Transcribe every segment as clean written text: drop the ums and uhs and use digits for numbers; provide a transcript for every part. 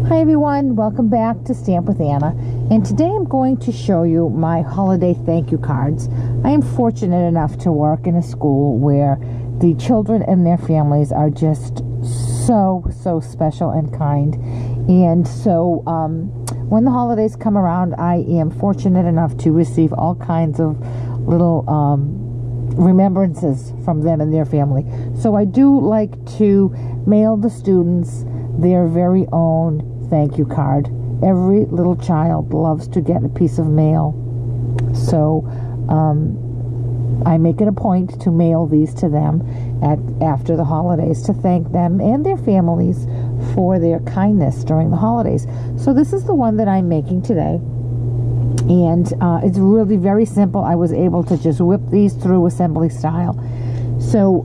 Hi everyone, welcome back to Stamp with Anna, and today I'm going to show you my holiday thank you cards. I am fortunate enough to work in a school where the children and their families are just so special and kind, and so when the holidays come around, I am fortunate enough to receive all kinds of little remembrances from them and their family. So I do like to mail the students their very own thank you card. Every little child loves to get a piece of mail, so I make it a point to mail these to them after the holidays to thank them and their families for their kindness during the holidays. So this is the one that I'm making today, and it's really very simple. I was able to just whip these through assembly style. So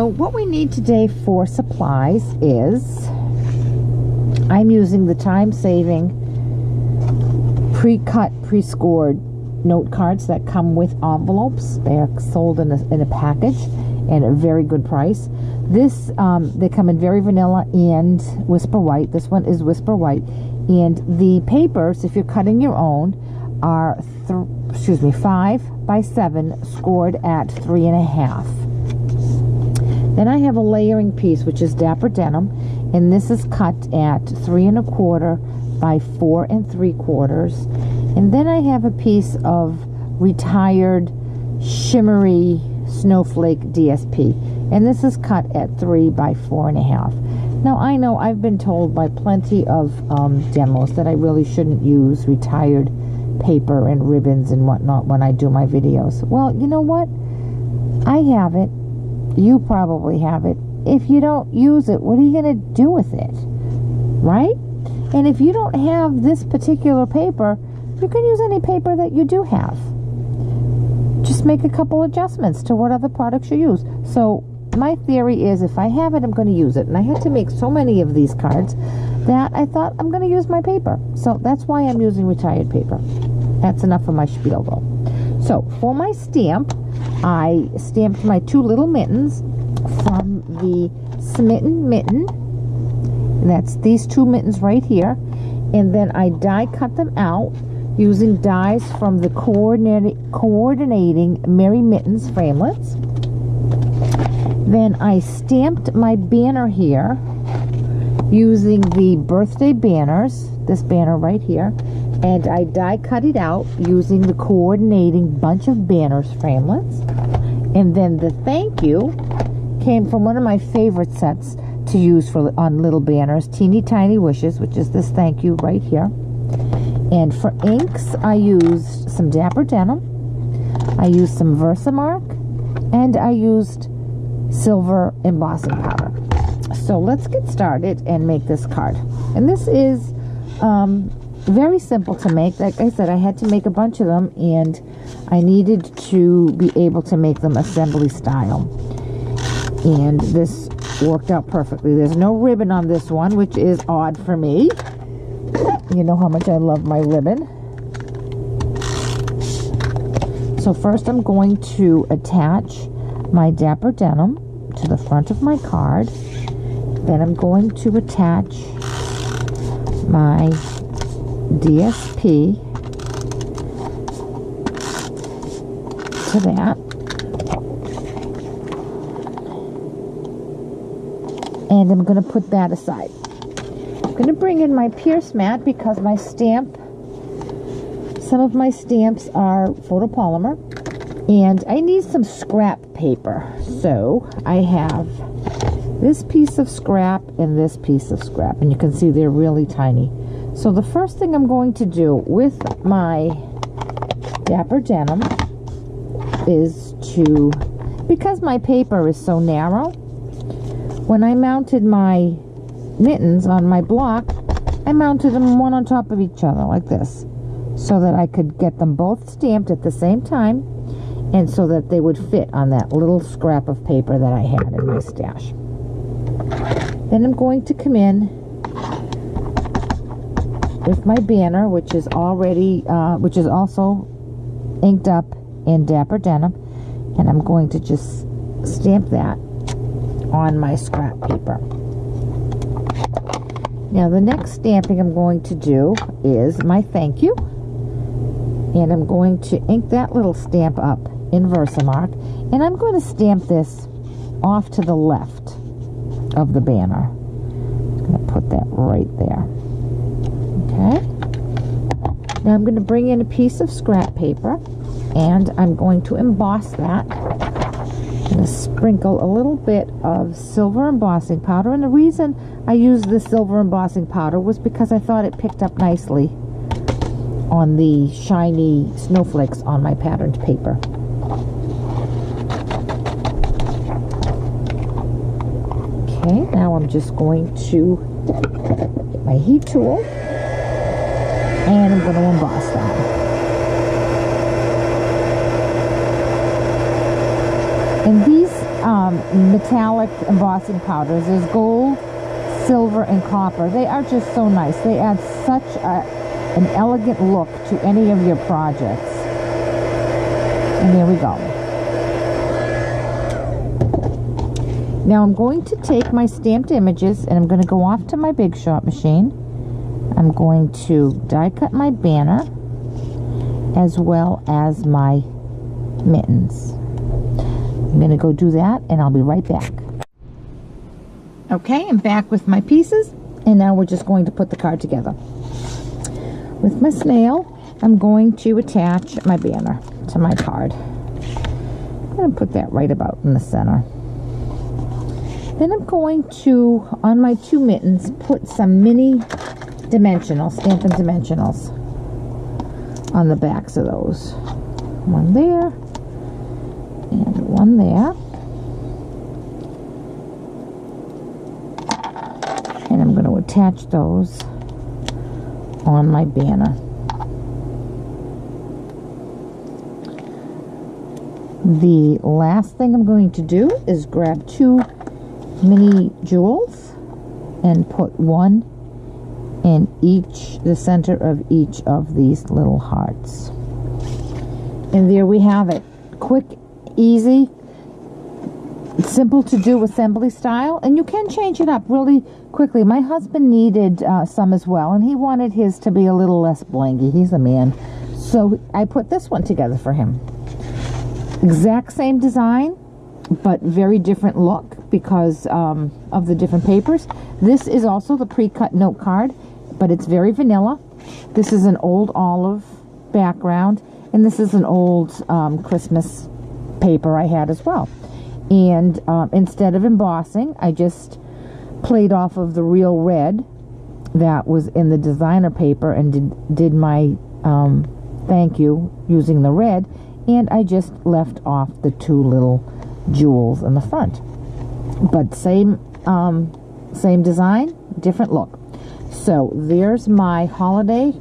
what we need today for supplies is, I'm using the time-saving pre-cut, pre-scored note cards that come with envelopes. They are sold in a package and a very good price. This they come in very vanilla and whisper white. This one is whisper white, and the papers, if you're cutting your own, are 5 by 7 scored at 3.5. Then I have a layering piece, which is Dapper Denim, and this is cut at 3 1/4 by 4 3/4. And then I have a piece of retired shimmery snowflake DSP, and this is cut at 3 by 4.5. Now I know I've been told by plenty of demos that I really shouldn't use retired paper and ribbons and whatnot when I do my videos. Well, you know what? I have it. You probably have it. If you don't use it, what are you going to do with it? Right? And if you don't have this particular paper, you can use any paper that you do have. Just make a couple adjustments to what other products you use. So my theory is, if I have it, I'm going to use it. And I had to make so many of these cards that I thought I'm going to use my paper. So that's why I'm using retired paper. That's enough of my spiel though. So for my stamp, I stamped my 2 little mittens from the Smitten Mitten. That's these 2 mittens right here. And then I die cut them out using dies from the coordinating Merry Mittens framelits. Then I stamped my banner here using the birthday banners, this banner right here, and I die cut it out using the coordinating bunch of banners framelits. And then the thank you came from one of my favorite sets to use on little banners, Teeny Tiny Wishes, which is this thank you right here. And for inks, I used some Dapper Denim, I used some Versamark, and I used silver embossing powder. So let's get started and make this card. And this is very simple to make. Like I said, I had to make a bunch of them, and I needed to be able to make them assembly style. And this worked out perfectly. There's no ribbon on this one, which is odd for me. You know how much I love my ribbon. So first I'm going to attach my Dapper Denim to the front of my card. Then I'm going to attach my DSP to that. And I'm going to put that aside. I'm going to bring in my Pierce mat because my stamp, some of my stamps are photopolymer, and I need some scrap paper. So I have this piece of scrap and this piece of scrap, and you can see they're really tiny. So the first thing I'm going to do with my Dapper Denim is to, because my paper is so narrow, when I mounted my mittens on my block, I mounted them one on top of each other like this, so that I could get them both stamped at the same time, and so that they would fit on that little scrap of paper that I had in my stash. Then I'm going to come in with my banner, which is also inked up in Dapper Denim, and I'm going to just stamp that on my scrap paper. Now the next stamping I'm going to do is my thank you. And I'm going to ink that little stamp up in Versamark. And I'm going to stamp this off to the left of the banner. I'm going to put that right there. Okay. Now I'm going to bring in a piece of scrap paper and I'm going to emboss that. I'm going to sprinkle a little bit of silver embossing powder. And the reason I used the silver embossing powder was because I thought it picked up nicely on the shiny snowflakes on my patterned paper. Okay, now I'm just going to get my heat tool and I'm going to emboss that. And these metallic embossing powders, there's gold, silver, and copper. They are just so nice. They add such an elegant look to any of your projects. And there we go. Now I'm going to take my stamped images and I'm going to go off to my Big Shot machine. I'm going to die cut my banner as well as my mittens. I'm going to go do that and I'll be right back. Okay, I'm back with my pieces and now we're just going to put the card together. With my snail, I'm going to attach my banner to my card. I'm going to put that right about in the center. Then I'm going to, on my two mittens, put some mini dimensionals, Stampin' dimensionals on the backs of those. One there, and one there. And I'm going to attach those on my banner. The last thing I'm going to do is grab two mini jewels and put one in the center of each of these little hearts. And there we have it. Quick, easy, simple to do assembly style, and you can change it up really quickly. My husband needed some as well, and he wanted his to be a little less blangy. He's a man. So I put this one together for him. Exact same design, but very different look because of the different papers. This is also the pre-cut note card, but it's very vanilla. This is an old olive background, and this is an old Christmas paper I had as well. And instead of embossing, I just played off of the real red that was in the designer paper and did my thank you using the red, and I just left off the two little jewels in the front. But same design, different look. So there's my holiday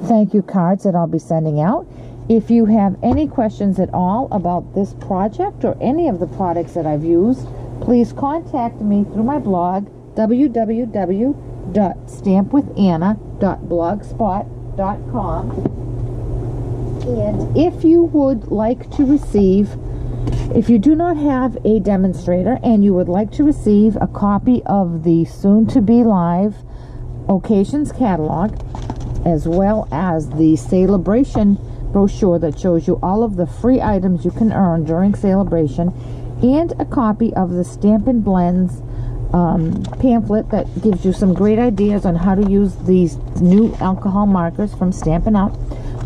thank you cards that I'll be sending out. If you have any questions at all about this project or any of the products that I've used, please contact me through my blog, www.stampwithanna.blogspot.com. And if you would like to receive, if you do not have a demonstrator and you would like to receive a copy of the soon-to-be live occasions catalog, as well as the celebration brochure that shows you all of the free items you can earn during celebration, and a copy of the Stampin' Blends pamphlet that gives you some great ideas on how to use these new alcohol markers from Stampin' Up.,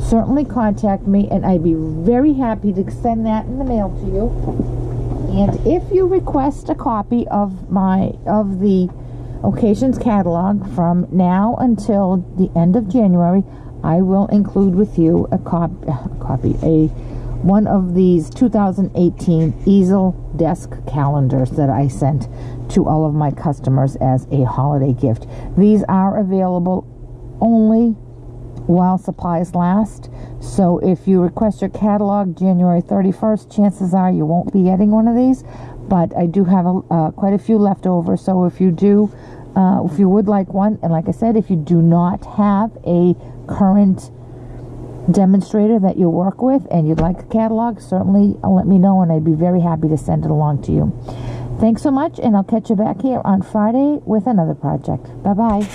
certainly contact me and I'd be very happy to send that in the mail to you. And if you request a copy of the occasions catalog from now until the end of January, I will include with you one of these 2018 easel desk calendars that I sent to all of my customers as a holiday gift. These are available only while supplies last, so if you request your catalog January 31st, chances are you won't be getting one of these, but I do have quite a few left over. So if you do, if you would like one, and like I said, if you do not have a current demonstrator that you work with and you'd like a catalog, certainly let me know and I'd be very happy to send it along to you. Thanks so much, and I'll catch you back here on Friday with another project. Bye-bye.